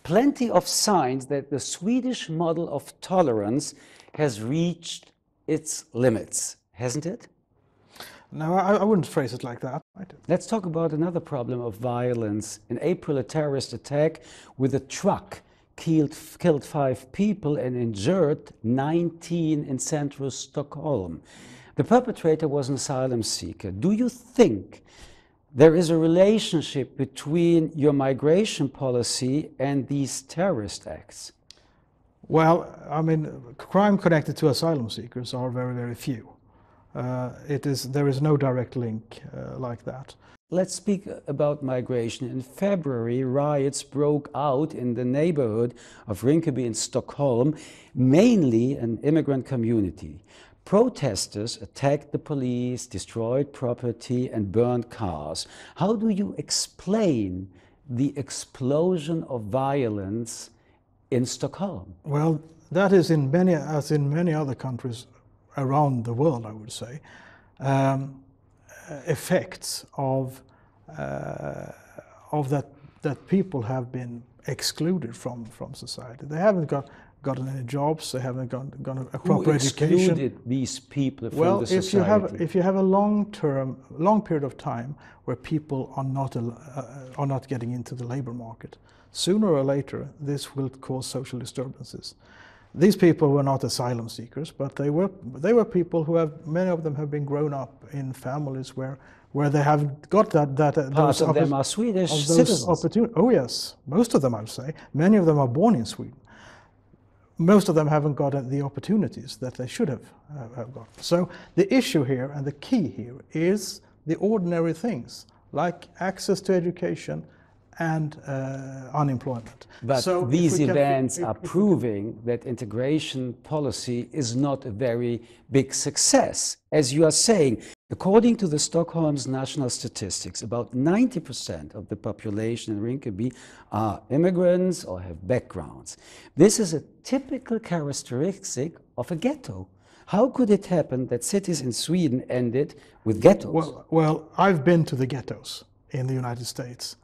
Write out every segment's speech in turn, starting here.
plenty of signs that the Swedish model of tolerance has reached its limits, hasn't it? No, I wouldn't phrase it like that. Let's talk about another problem of violence. In April, a terrorist attack with a truck killed 5 people and injured 19 in central Stockholm. The perpetrator was an asylum seeker. Do you think there is a relationship between your migration policy and these terrorist acts? Well, I mean, crime connected to asylum seekers are very, very few. There is no direct link like that. Let's speak about migration. In February, riots broke out in the neighborhood of Rinkeby in Stockholm, mainly an immigrant community. Protesters attacked the police, destroyed property, and burned cars. How do you explain the explosion of violence in Stockholm? Well, that is as in many other countries around the world, I would say, effects of that people have been excluded from society. They haven't gotten any jobs. They haven't gotten a proper education. Who excluded these people from the society? Well, if you have a long period of time where people are not getting into the labor market, sooner or later this will cause social disturbances. These people were not asylum seekers, but they were people who many of them have been grown up in families where they have got Part of them are Swedish citizens. Oh yes, most of them, I would say. Many of them are born in Sweden. Most of them haven't got the opportunities that they should have got. So the issue here and the key here is the ordinary things like access to education and unemployment. But so these events are proving that integration policy is not a very big success. As you are saying, according to the Stockholm's national statistics, about 90% of the population in Rinkeby are immigrants or have backgrounds. This is a typical characteristic of a ghetto. How could it happen that cities in Sweden ended with ghettos? Well, I've been to the ghettos in the United States.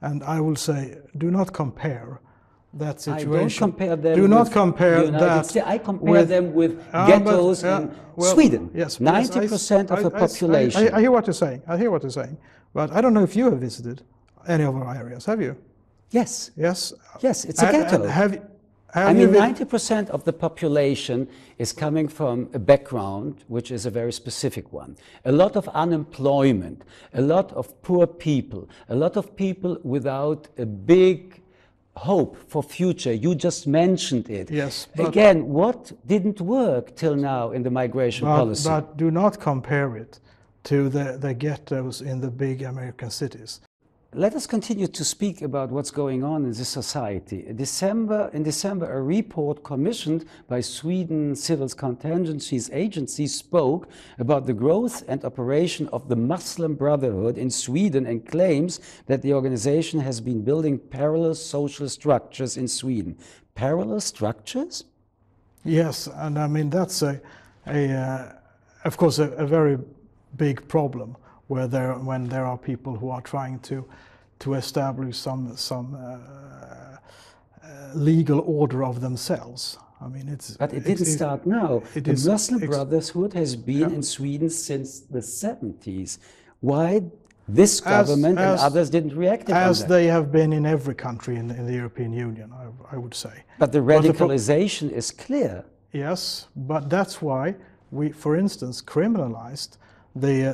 And I will say, do not compare that situation. I don't compare them. Do not compare that. I compare them with ghettos in Sweden. Yes, 90% of the population. I hear what you're saying. I hear what you're saying. But I don't know if you have visited any of our areas. Have you? Yes. Yes. Yes, it's a ghetto. I mean, 90% of the population is coming from a background which is a very specific one. A lot of unemployment, a lot of poor people, a lot of people without a big hope for future. You just mentioned it. Yes. Again, what didn't work till now in the migration policy? But do not compare it to the ghettos in the big American cities. Let us continue to speak about what's going on in this society. In December, a report commissioned by Sweden Civil Contingencies Agency spoke about the growth and operation of the Muslim Brotherhood in Sweden and claims that the organization has been building parallel social structures in Sweden. Parallel structures? Yes, and I mean that's of course a very big problem. When there are people who are trying to establish some legal order of themselves. I mean, But it didn't start now. The Muslim Brotherhood has been in Sweden since the 70s. Why this government and others didn't react on that? As they have been in every country in the European Union, I would say. But the radicalization is clear. Yes, but that's why we, for instance, criminalized the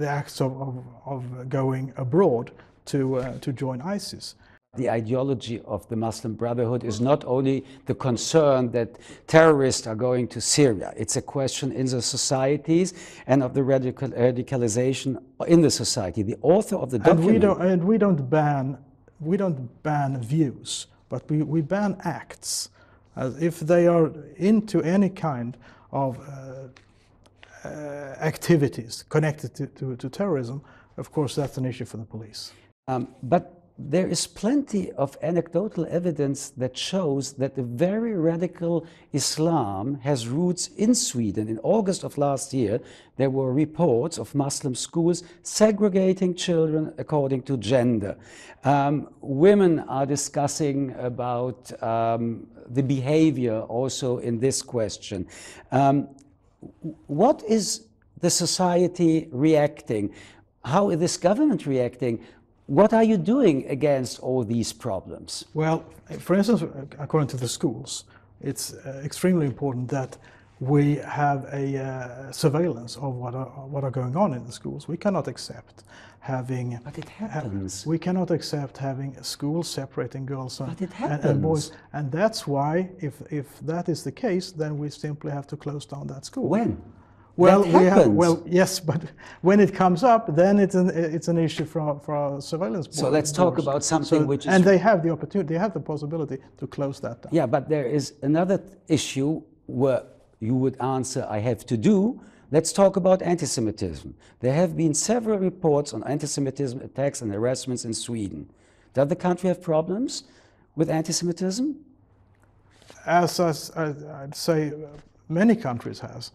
acts of going abroad to join ISIS. The ideology of the Muslim Brotherhood is not only the concern that terrorists are going to Syria. It's a question in the societies and of the radicalization in the society. The author of the document... And we don't ban views, but we ban acts. If they are into any kind of activities connected to terrorism, of course that's an issue for the police. But there is plenty of anecdotal evidence that shows that the very radical Islam has roots in Sweden. In August of last year, there were reports of Muslim schools segregating children according to gender. Women are discussing about the behavior also in this question. What is the society reacting? How is this government reacting? What are you doing against all these problems? Well, for instance, according to the schools, it's extremely important that we have a surveillance of what are going on in the schools. We cannot accept having. But it happens. We cannot accept having schools separating girls and boys, and that's why, if that is the case, then we simply have to close down that school. When? Well, yes, but when it comes up, then it's an issue for our surveillance board. So let's talk about something which is... And they have the opportunity, they have the possibility to close that down. Yeah, but there is another issue where you would answer, I have to do. Let's talk about anti-Semitism. There have been several reports on anti-Semitism attacks and harassments in Sweden. Does the country have problems with anti-Semitism? As I'd say, many countries has.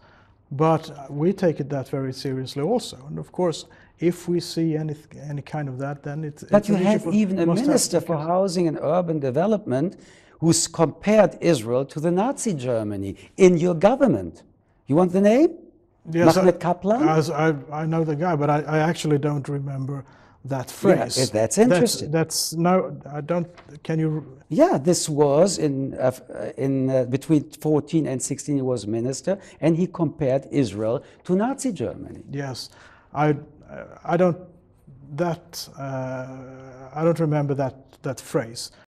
But we take that very seriously also. And of course, if we see any kind of that, then it's... But you have even a minister for housing and urban development who's compared Israel to the Nazi Germany in your government. You want the name? Yes, Kaplan? I know the guy, but I actually don't remember that phrase. Yeah, that's interesting. No, I don't. Can you? Yeah, this was in between 14 and 16. He was minister, and he compared Israel to Nazi Germany. Yes, I don't remember that phrase.